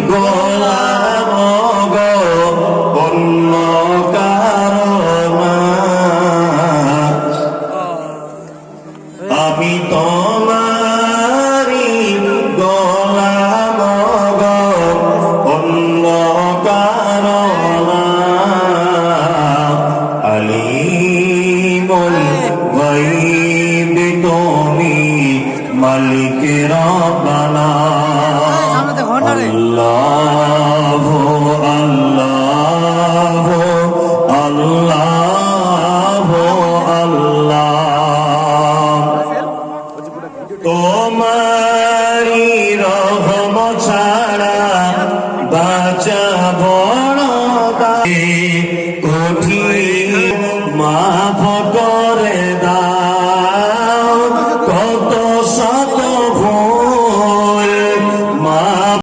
গোলাম গো অন্য কারণ আমি তোমারি গোলাম গো অন্য কারণ আলিমুল গায়ব তুমি মালিক রব্বানা আল্লাহ